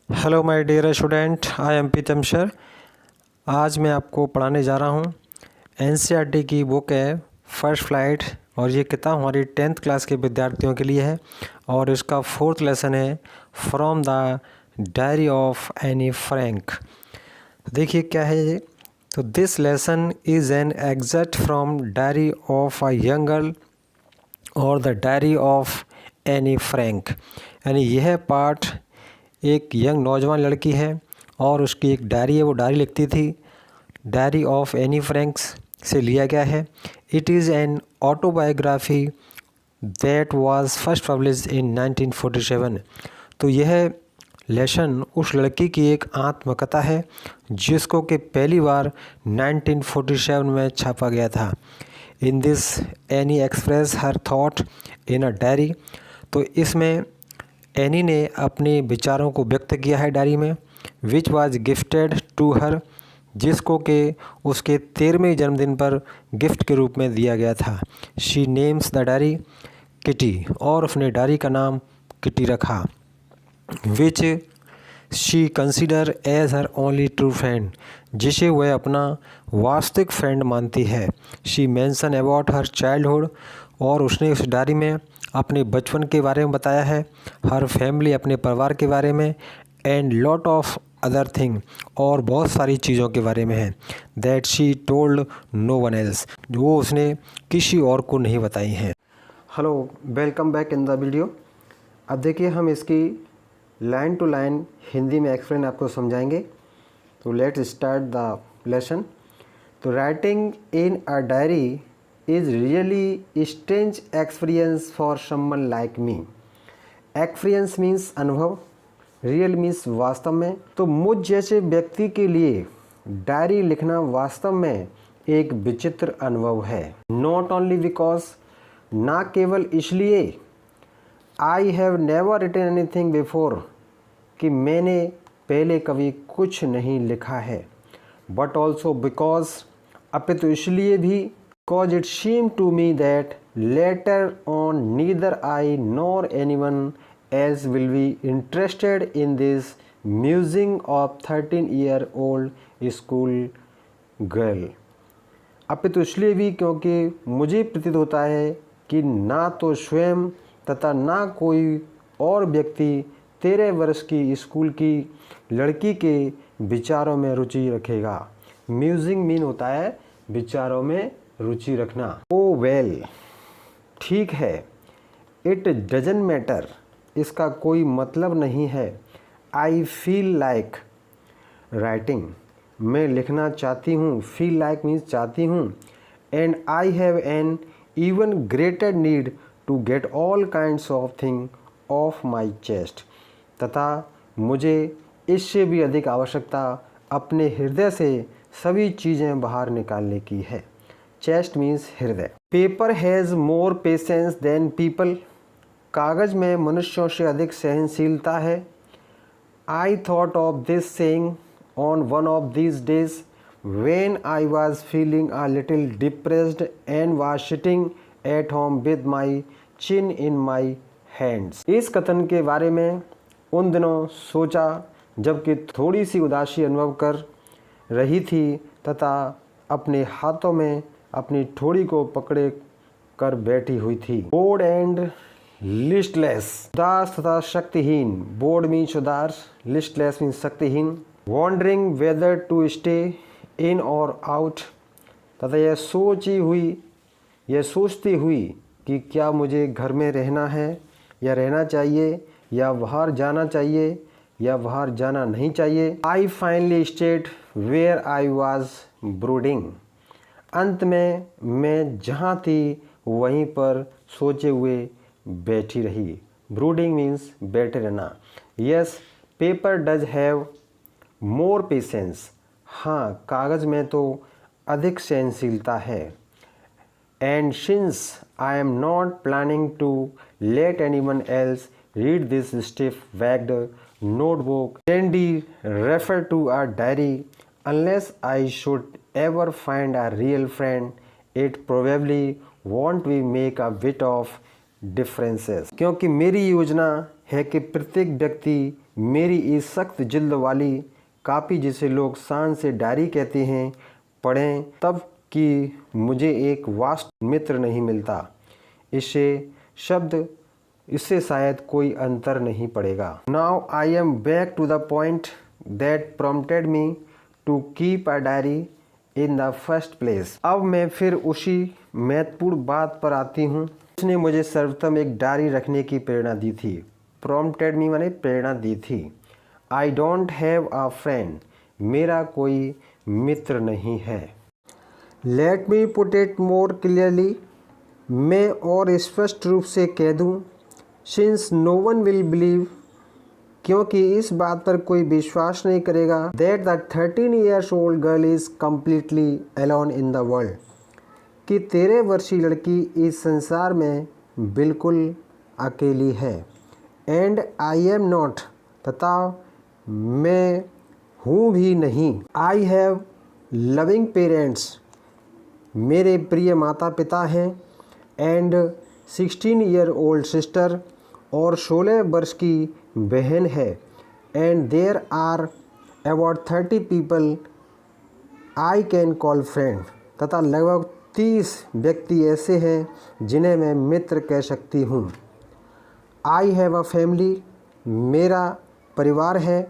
Hello my dear student, I am Pitam sir. आज मैं आपको पढ़ाने जा रहा हूँ एनसीईआरटी की बुक है फर्स्ट फ्लाइट, और ये किताब हमारी 10th क्लास के विद्यार्थियों के लिए है और इसका 4th लेसन है from the diary of Anne Frank. देखिए क्या है ये। तो this lesson is an exact from diary of a young girl और the diary of Anne Frank, यानी यह पाठ एक यंग नौजवान लड़की है और उसकी एक डायरी है, वो डायरी लिखती थी। डायरी ऑफ एनी फ्रैंक्स से लिया गया है। It is an autobiography that was first published in 1947। तो यह लेसन उस लड़की की एक आत्मकथा है जिसको कि पहली बार 1947 में छापा गया था। In this any express her thought in a diary. तो इसमें एनी ने अपने विचारों को व्यक्त किया है डायरी में, which was gifted to her, जिसको कि उसके 13वें जन्मदिन पर गिफ्ट के रूप में दिया गया था। She names the diary Kitty, और उसने डायरी का नाम किटी रखा। Which she consider as her only true friend, जिसे वह अपना वास्तविक फ्रेंड मानती है। She mention about her childhood, और उसने उस डायरी में अपने बचपन के बारे में बताया है, हर फैमिली अपने परिवार के बारे में, and lot of other thing, और बहुत सारी चीज़ों के बारे में है। That she told no one else, वो उसने किसी और को नहीं बताई हैं। Hello, welcome back in the video. अब देखिए हम इसकी लाइन टू लाइन हिंदी में एक्सप्लेन आपको समझाएंगे। तो लेट्स स्टार्ट द लेसन। तो writing in a diary is really strange experience for someone like me. Experience means अनुभव, रियल मीन्स वास्तव में। तो मुझ जैसे व्यक्ति के लिए डायरी लिखना वास्तव में एक विचित्र अनुभव है। नॉट ओनली बिकॉज, ना केवल इसलिए, I have never written anything before, कि मैंने पहले कभी कुछ नहीं लिखा है, बट ऑल्सो बिकॉज, अपितु इसलिए भी, because it seem to me that later on neither I nor anyone else will be interested in this musing of 13-year-old school girl. अपितु इसलिए भी क्योंकि मुझे प्रतीत होता है कि ना तो स्वयं तथा ना कोई और व्यक्ति 13 वर्ष की स्कूल की लड़की के विचारों में रुचि रखेगा। म्यूजिंग मीन होता है विचारों में रुचि रखना। ओ वेल, ठीक है। इट डजंट मैटर, इसका कोई मतलब नहीं है। आई फील लाइक राइटिंग, मैं लिखना चाहती हूँ। फील लाइक मीन्स चाहती हूँ। And I have an even greater need to get all kinds of thing off my chest, तथा मुझे इससे भी अधिक आवश्यकता अपने हृदय से सभी चीज़ें बाहर निकालने की है। चेस्ट मीन्स हृदय। Paper has more patience than people, कागज़ में मनुष्यों से अधिक सहनशीलता है। I thought of this saying on one of these days when I was feeling a little depressed and was sitting at home with my chin in my hands। इस कथन के बारे में उन दिनों सोचा जबकि थोड़ी सी उदासी अनुभव कर रही थी तथा अपने हाथों में अपनी ठोड़ी को पकड़े कर बैठी हुई थी। बोर्ड एंड लिस्टलेस, उदास तथा शक्तिहीन। बोर्ड मीन्स उदास, लिस्टलेस मीन्स शक्तिहीन। Wondering whether to stay in or out, तथा यह सोचती हुई कि क्या मुझे घर में रहना है या रहना चाहिए, या बाहर जाना चाहिए या बाहर जाना नहीं चाहिए। I finally stayed where I was brooding, अंत में मैं जहाँ थी वहीं पर सोचे हुए बैठी रही। ब्रूडिंग मीन्स बैठे रहना। Yes, paper does have more patience, हाँ कागज़ में तो अधिक सहनशीलता है। And since I am not planning to let anyone else read this stiff backed notebook candy refer to a diary unless I should ever find a real friend, it probably won't we make a bit of differences. क्योंकि मेरी योजना है कि प्रत्येक व्यक्ति मेरी इस सख्त जिल्द वाली कापी, जिसे लोग शान से डायरी कहते हैं, पढ़ें तब कि मुझे एक वास्ट मित्र नहीं मिलता। इससे शायद कोई अंतर नहीं पड़ेगा। Now I am back to the point that prompted me to keep a diary in the first place. अब मैं फिर उसी महत्वपूर्ण बात पर आती हूँ। उसने मुझे सर्वप्रथम एक डायरी रखने की प्रेरणा दी थी। प्रॉम्प्टेड मी माने प्रेरणा दी थी। I don't have a friend, मेरा कोई मित्र नहीं है। Let me put it more clearly, मैं और स्पष्ट रूप से कह दूँ, since no one will believe, क्योंकि इस बात पर कोई विश्वास नहीं करेगा, that the 13 years old girl is completely alone in the world, कि 13 वर्षीय लड़की इस संसार में बिल्कुल अकेली है। एंड आई एम नॉट, तथा मैं हूँ भी नहीं। आई हैव लविंग पेरेंट्स, मेरे प्रिय माता पिता हैं। एंड 16 year old सिस्टर, और 16 वर्ष की बहन है। And there are about 30 people I can call friend, तथा लगभग 30 व्यक्ति ऐसे हैं जिन्हें मैं मित्र कह सकती हूँ। आई हैव अ फैमिली, मेरा परिवार है।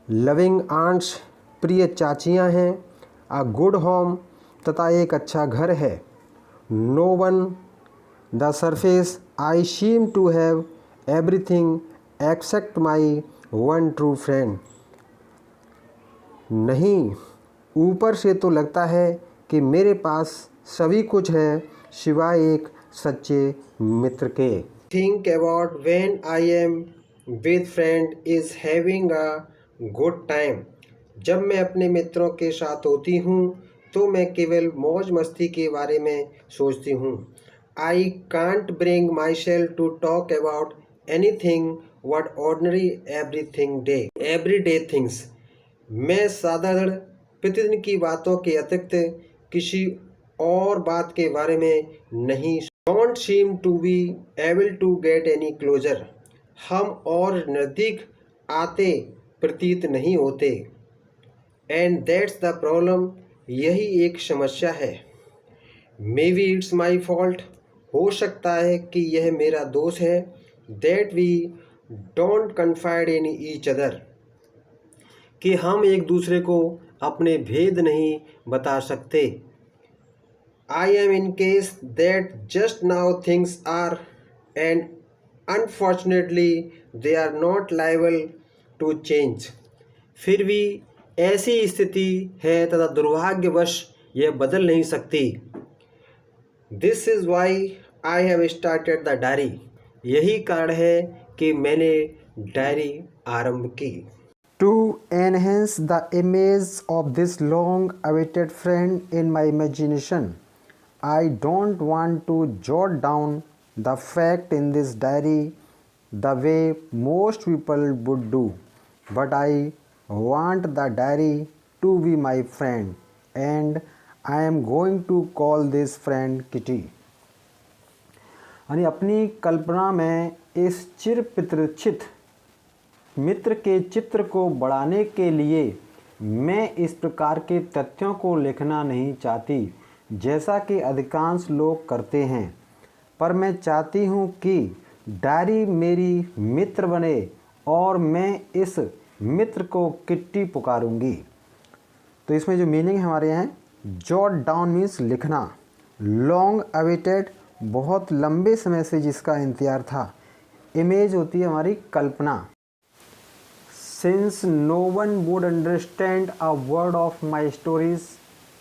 लविंग आंट्स, प्रिय चाचियाँ हैं। अ गुड होम, तथा एक अच्छा घर है। No one the surface, I seem to have everything except my one true friend. नहीं, ऊपर से तो लगता है कि मेरे पास सभी कुछ है सिवाय एक सच्चे मित्र के। Think about when I am with friend is having a good time, जब मैं अपने मित्रों के साथ होती हूँ तो मैं केवल मौज मस्ती के बारे में सोचती हूँ। I can't bring myself to talk about anything what ordinary every day things, मैं साधारण प्रतिदिन की बातों के अतिरिक्त किसी और बात के बारे में नहीं। Don't seem to be able to get any closer, हम और नज़दीक आते प्रतीत नहीं होते। एंड दैट्स द प्रॉब्लम, यही एक समस्या है। Maybe it's my fault, हो सकता है कि यह मेरा दोष है। That we don't confide in each other, कि हम एक दूसरे को अपने भेद नहीं बता सकते। I am in case that just now things are, and unfortunately they are not liable to change, फिर भी ऐसी स्थिति है तथा दुर्भाग्यवश यह बदल नहीं सकती। This is why I have started the diary, यही कारण है कि मैंने डायरी आरंभ की। To enhance the image of this long awaited friend in my imagination, I don't want to jot down the fact in this diary the way most people would do, but I want the diary to be my friend, and I am going to call this friend Kitty। यानी अपनी कल्पना में इस चिरप्रतिक्षित मित्र के चित्र को बढ़ाने के लिए मैं इस प्रकार के तथ्यों को लिखना नहीं चाहती जैसा कि अधिकांश लोग करते हैं, पर मैं चाहती हूँ कि डायरी मेरी मित्र बने और मैं इस मित्र को किट्टी पुकारूंगी। तो इसमें जो मीनिंग हमारे यहाँ जॉट डाउन मीन्स लिखना, लॉन्ग अवेटेड बहुत लंबे समय से जिसका इंतजार था, इमेज होती है हमारी कल्पना। Since no one would understand a word of my stories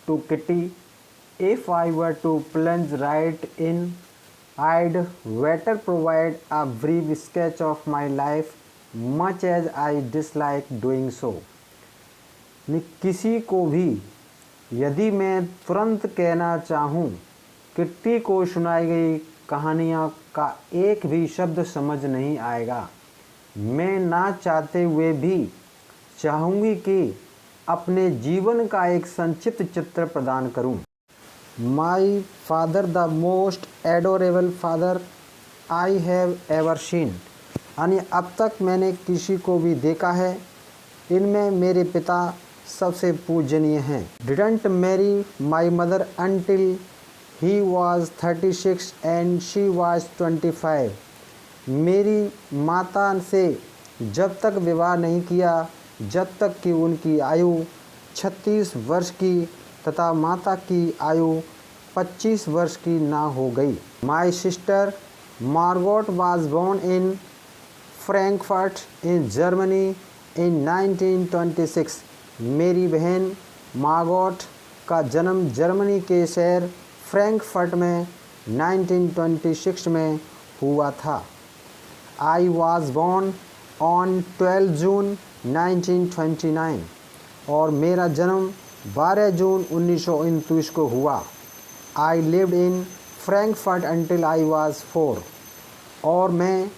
to Kitty, if I were to plunge right in, I'd better provide a brief sketch of my life much as I dislike doing so. किसी को भी यदि मैं तुरंत कहना चाहूँ, kitty को सुनाई गई कहानियाँ का एक भी शब्द समझ नहीं आएगा। मैं ना चाहते हुए भी चाहूँगी कि अपने जीवन का एक संक्षिप्त चित्र प्रदान करूँ। My father the most adorable father I have ever seen, यानी अब तक मैंने किसी को भी देखा है, इनमें मेरे पिता सबसे पूजनीय हैं। Didn't marry my mother until he was 36 and she was 25। मेरी माता से जब तक विवाह नहीं किया जब तक कि उनकी आयु 36 वर्ष की तथा माता की आयु 25 वर्ष की ना हो गई। My sister Margot was born in Frankfurt in Germany in 1926। मेरी बहन मार्गोट का जन्म जर्मनी के शहर फ्रैंकफर्ट में 1926 में हुआ था। आई वॉज बोर्न ऑन 12 जून 1929 और मेरा जन्म 12 जून 1929 को हुआ। I lived in Frankfurt until I was 4 और मैं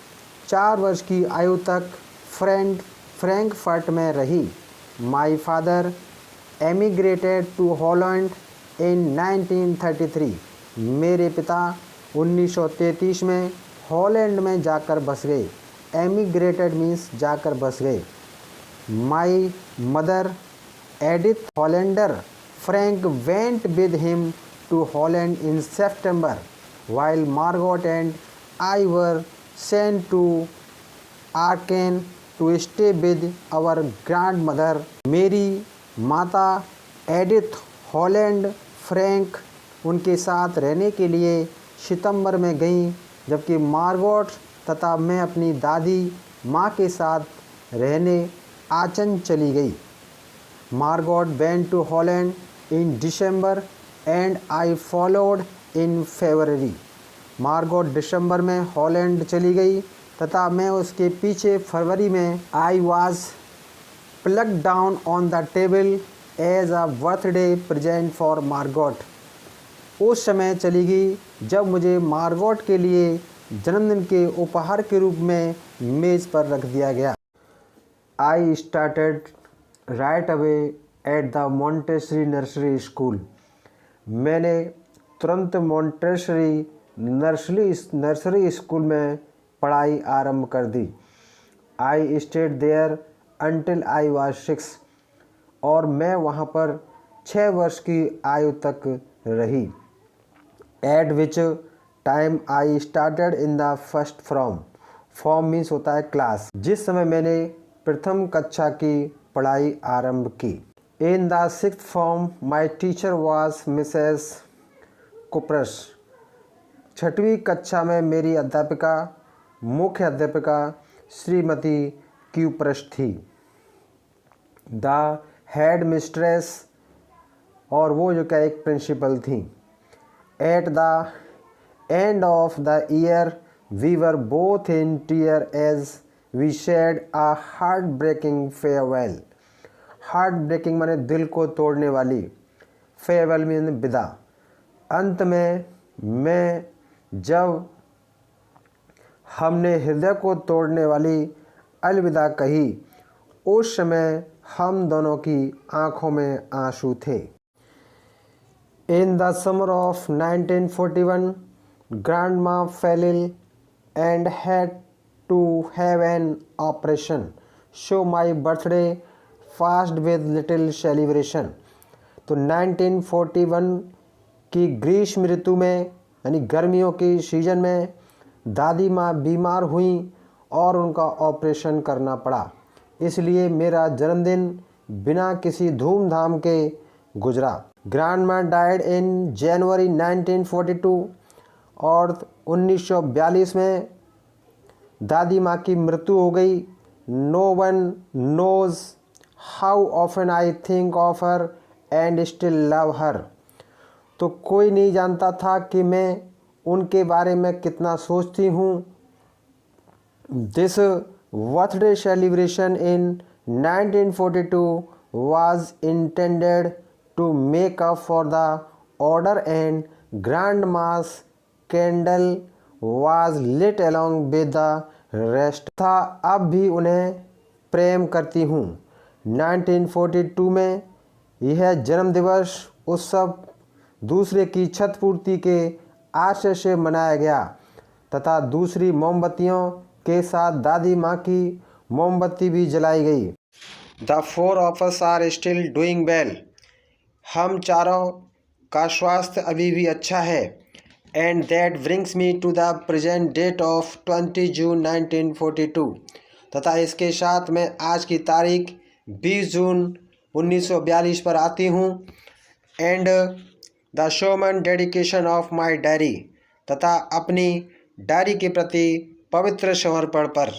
4 वर्ष की आयु तक फ्रैंकफर्ट में रही। माई फादर एमिग्रेटेड टू हॉलैंड इन 1933। मेरे पिता 1933 में हॉलैंड में जाकर बस गए। एमिग्रेटेड मीन्स जाकर बस गए। My mother Edith Hollander Frank went with him to Holland in September while Margot and I were sent to Aachen to stay with our grandmother। मेरी माता एडिथ हॉलैंड फ्रैंक उनके साथ रहने के लिए सितंबर में गईं, जबकि मार्गोट तथा मैं अपनी दादी माँ के साथ रहने आचन चली गई। Margot went to Holland in December and I followed in February. Margot दिसंबर में हॉलैंड चली गई तथा मैं उसके पीछे फरवरी में I was plug down on the table as a birthday present for Margot. उस समय चली गई जब मुझे मार्गोट के लिए जन्मदिन के उपहार के रूप में मेज़ पर रख दिया गया। I started right away at the Montessori nursery school. मैंने तुरंत मॉन्टेसरी नर्सरी स्कूल में पढ़ाई आरंभ कर दी। I stayed there until I was 6 और मैं वहाँ पर 6 वर्ष की आयु तक रही। Eight which time I started in the first form means होता है क्लास। जिस समय मैंने प्रथम कक्षा की पढ़ाई आरंभ की। In the 6th form my teacher was Mrs Kuperus. 6वीं कक्षा में मेरी मुख्य अध्यापिका श्रीमती क्यूप्रस थी। द हेड मिस्ट्रेस और वो जो क्या एक प्रिंसिपल थी। At the end of the year we were both in tear as we said a heartbreaking farewell. Heartbreaking माने दिल को तोड़ने वाली, फेयरवेल मीन विदा। अंत में मैं जब हमने हृदय को तोड़ने वाली अलविदा कही, उस समय हम दोनों की आंखों में आंसू थे। In the summer of 1941 grandma fell ill and had to have an operation, so my birthday fast with little celebration. तो 1941 की ग्रीष्म ऋतु में यानी गर्मियों की सीजन में दादी माँ बीमार हुई और उनका ऑपरेशन करना पड़ा, इसलिए मेरा जन्मदिन बिना किसी धूमधाम के गुजरा। ग्रैंडमा डाइड इन जनवरी 1942 और 1942 में दादी माँ की मृत्यु हो गई। No one knows how often I think of her and still love her. तो कोई नहीं जानता था कि मैं उनके बारे में कितना सोचती हूँ। This birthday celebration in 1942 was intended to make up for the order and grandma's candle was lit along with the rest। था अब भी उन्हें प्रेम करती हूँ। 1942 में यह जन्मदिवस उत्सव दूसरे की छत पूर्ति के आशय से मनाया गया तथा दूसरी मोमबत्तियों के साथ दादी माँ की मोमबत्ती भी जलाई गई। The 4 of us are still doing well. हम चारों का स्वास्थ्य अभी भी अच्छा है। And that brings me to the present date of 20 June 1942। तथा इसके साथ मैं आज की तारीख 20 जून 1942 पर आती हूँ। And the showman dedication of my diary. तथा अपनी डायरी के प्रति पवित्र समर्पण पर।